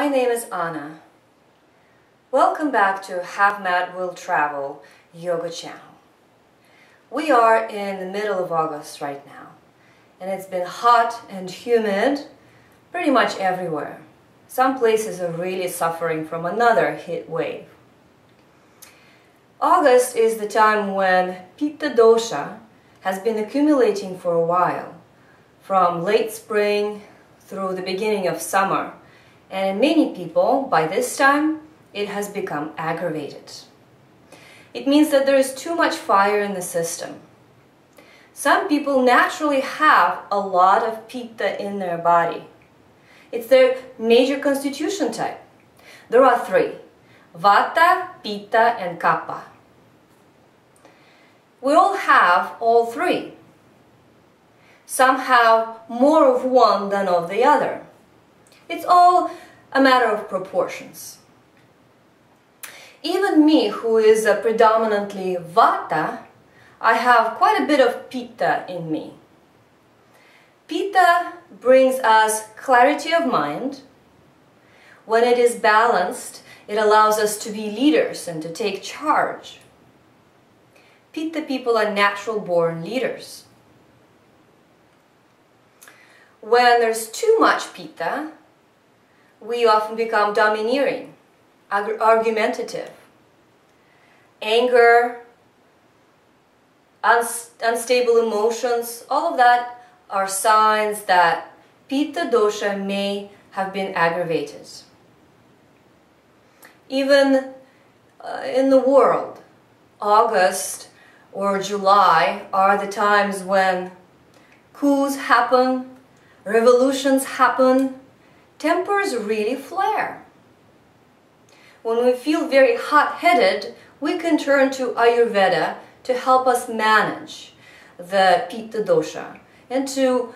My name is Anna. Welcome back to Have Mat Will Travel Yoga channel. We are in the middle of August right now, and it's been hot and humid pretty much everywhere. Some places are really suffering from another heat wave. August is the time when Pitta Dosha has been accumulating for a while, from late spring through the beginning of summer, and in many people, by this time, it has become aggravated. It means that there is too much fire in the system. Some people naturally have a lot of Pitta in their body. It's their major constitution type. There are three: Vata, Pitta, and Kapha. We all have all three. Some have more of one than of the other. It's all a matter of proportions. Even me, who is predominantly Vata, I have quite a bit of Pitta in me. Pitta brings us clarity of mind. When it is balanced, it allows us to be leaders and to take charge. Pitta people are natural-born leaders. When there's too much Pitta, we often become domineering, argumentative. Anger, unstable emotions, all of that are signs that Pitta dosha may have been aggravated. Even in the world, August or July are the times when coups happen, revolutions happen, tempers really flare. When we feel very hot-headed, we can turn to Ayurveda to help us manage the Pitta dosha and to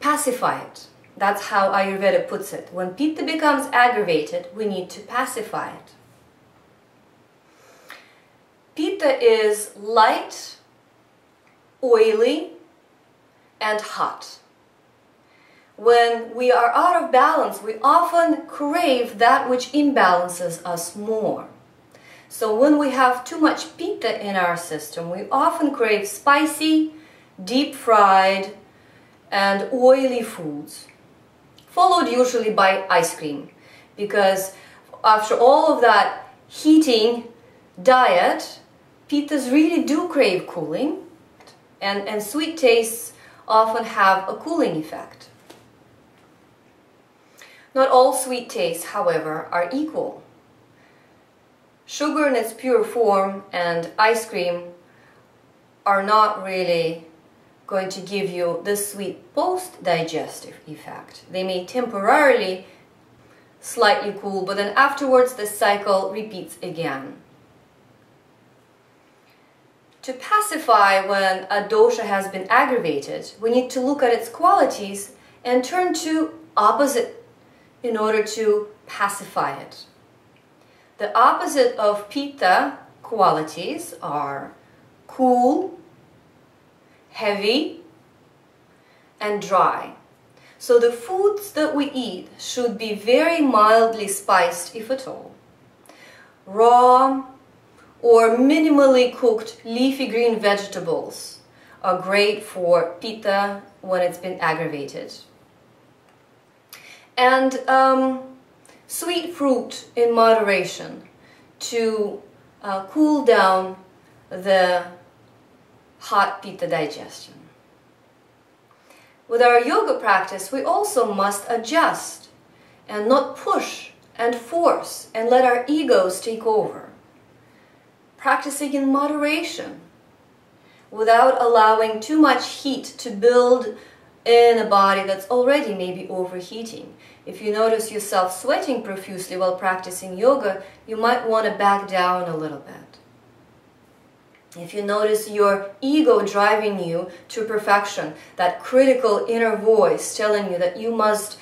pacify it. That's how Ayurveda puts it. When Pitta becomes aggravated, we need to pacify it. Pitta is light, oily, and hot. When we are out of balance, we often crave that which imbalances us more. So when we have too much Pitta in our system, we often crave spicy, deep-fried, and oily foods, followed usually by ice cream, because after all of that heating diet, Pittas really do crave cooling, and sweet tastes often have a cooling effect. Not all sweet tastes, however, are equal. Sugar in its pure form and ice cream are not really going to give you the sweet post-digestive effect. They may temporarily slightly cool, but then afterwards the cycle repeats again. To pacify when a dosha has been aggravated, we need to look at its qualities and turn to opposite in order to pacify it. The opposite of Pitta qualities are cool, heavy, and dry. So the foods that we eat should be very mildly spiced, if at all. Raw or minimally cooked leafy green vegetables are great for Pitta when it's been aggravated. And sweet fruit in moderation to cool down the hot Pitta digestion. With our yoga practice, we also must adjust and not push and force and let our egos take over. Practicing in moderation without allowing too much heat to build in a body that's already maybe overheating. If you notice yourself sweating profusely while practicing yoga, you might want to back down a little bit. If you notice your ego driving you to perfection, that critical inner voice telling you that you must,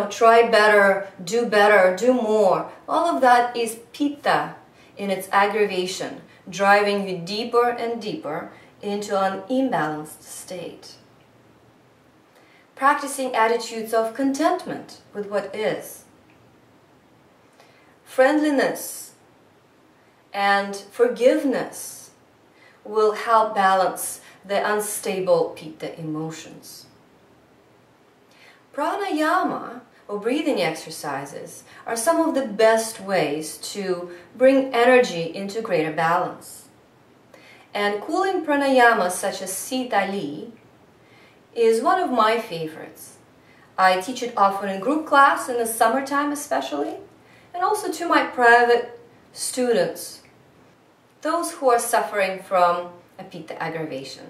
try better, do more, all of that is Pitta in its aggravation, driving you deeper and deeper into an imbalanced state. Practicing attitudes of contentment with what is, friendliness, and forgiveness will help balance the unstable Pitta emotions. Pranayama, or breathing exercises, are some of the best ways to bring energy into greater balance. And cooling pranayamas such as Seetali is one of my favorites. I teach it often in group class in the summertime especially, and also to my private students, those who are suffering from a Pitta aggravation.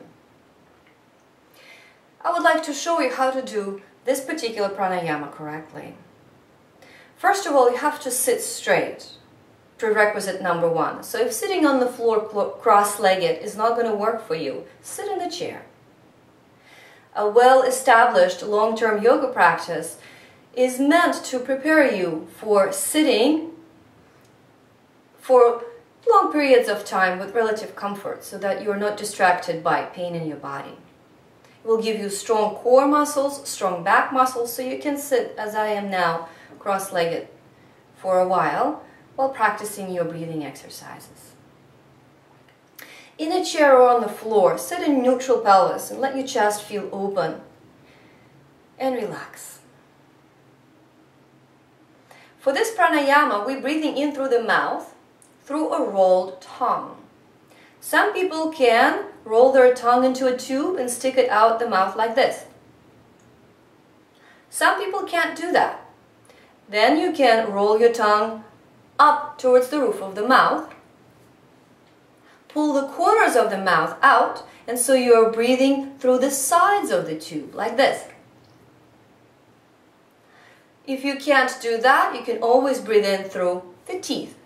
I would like to show you how to do this particular pranayama correctly. First of all, you have to sit straight, prerequisite number one. So if sitting on the floor cross-legged is not going to work for you, sit in a chair. A well-established long-term yoga practice is meant to prepare you for sitting for long periods of time with relative comfort so that you're not distracted by pain in your body. It will give you strong core muscles, strong back muscles, so you can sit, as I am now, cross-legged for a while practicing your breathing exercises. In a chair or on the floor, sit in neutral pelvis and let your chest feel open and relax. For this pranayama, we're breathing in through the mouth through a rolled tongue. Some people can roll their tongue into a tube and stick it out the mouth like this. Some people can't do that. Then you can roll your tongue up towards the roof of the mouth, pull the corners of the mouth out, and so you're breathing through the sides of the tube, like this. If you can't do that, you can always breathe in through the teeth.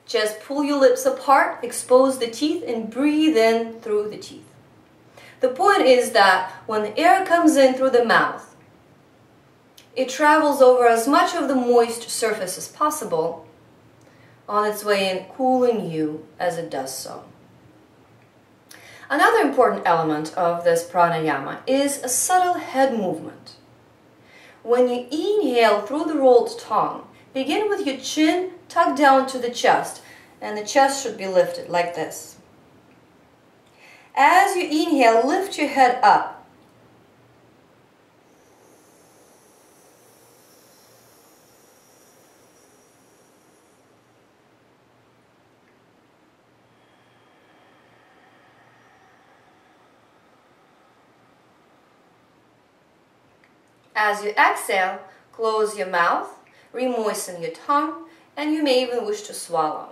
Just pull your lips apart, expose the teeth, and breathe in through the teeth. The point is that when the air comes in through the mouth, it travels over as much of the moist surface as possible on its way in, cooling you as it does so. Another important element of this pranayama is a subtle head movement. When you inhale through the rolled tongue, begin with your chin tucked down to the chest, and the chest should be lifted like this. As you inhale, lift your head up. As you exhale, close your mouth, remoisten your tongue, and you may even wish to swallow.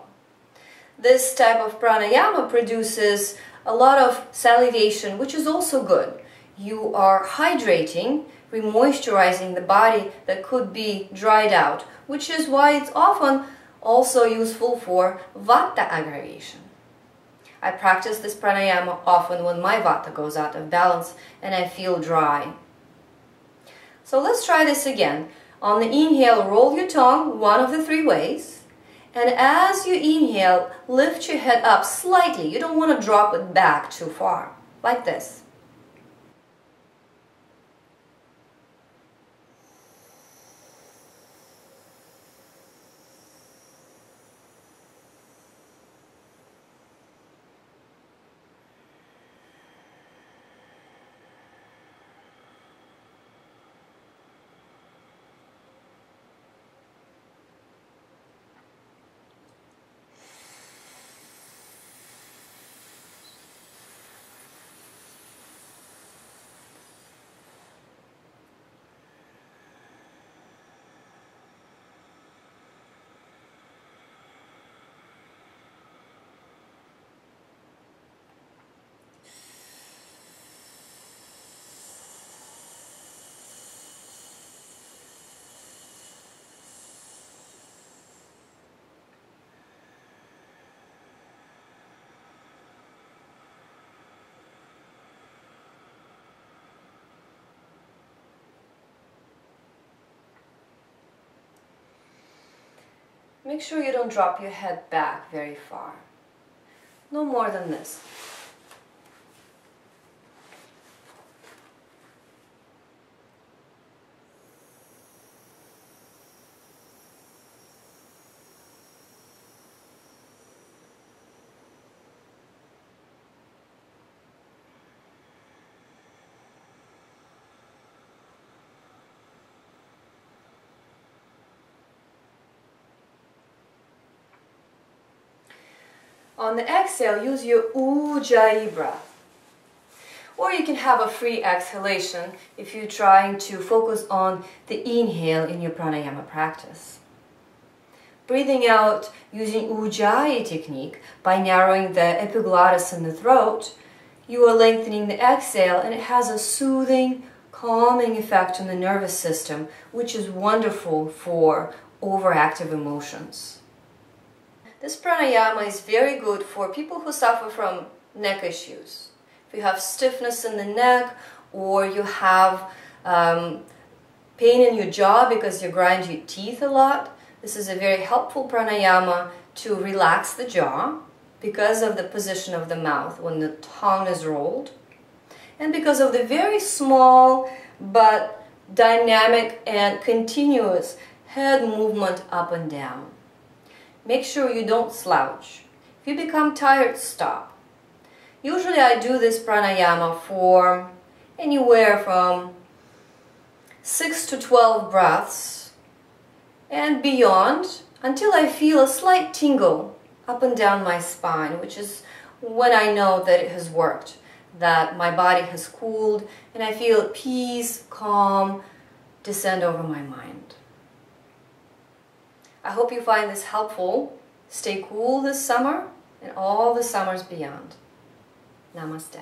This type of pranayama produces a lot of salivation, which is also good. You are hydrating, remoisturizing the body that could be dried out, which is why it's often also useful for vata aggravation. I practice this pranayama often when my vata goes out of balance and I feel dry. So let's try this again. On the inhale, roll your tongue one of the three ways. And as you inhale, lift your head up slightly. You don't want to drop it back too far, like this. Make sure you don't drop your head back very far. No more than this. On the exhale, use your Ujjayi breath. Or you can have a free exhalation if you're trying to focus on the inhale in your pranayama practice. Breathing out using Ujjayi technique by narrowing the epiglottis in the throat, you are lengthening the exhale, and it has a soothing, calming effect on the nervous system, which is wonderful for overactive emotions. This pranayama is very good for people who suffer from neck issues. If you have stiffness in the neck, or you have pain in your jaw because you grind your teeth a lot, this is a very helpful pranayama to relax the jaw because of the position of the mouth when the tongue is rolled, and because of the very small but dynamic and continuous head movement up and down. Make sure you don't slouch. If you become tired, stop. Usually I do this pranayama for anywhere from 6 to 12 breaths and beyond, until I feel a slight tingle up and down my spine, which is when I know that it has worked, that my body has cooled, and I feel peace, calm descend over my mind. I hope you find this helpful. Stay cool this summer and all the summers beyond. Namaste.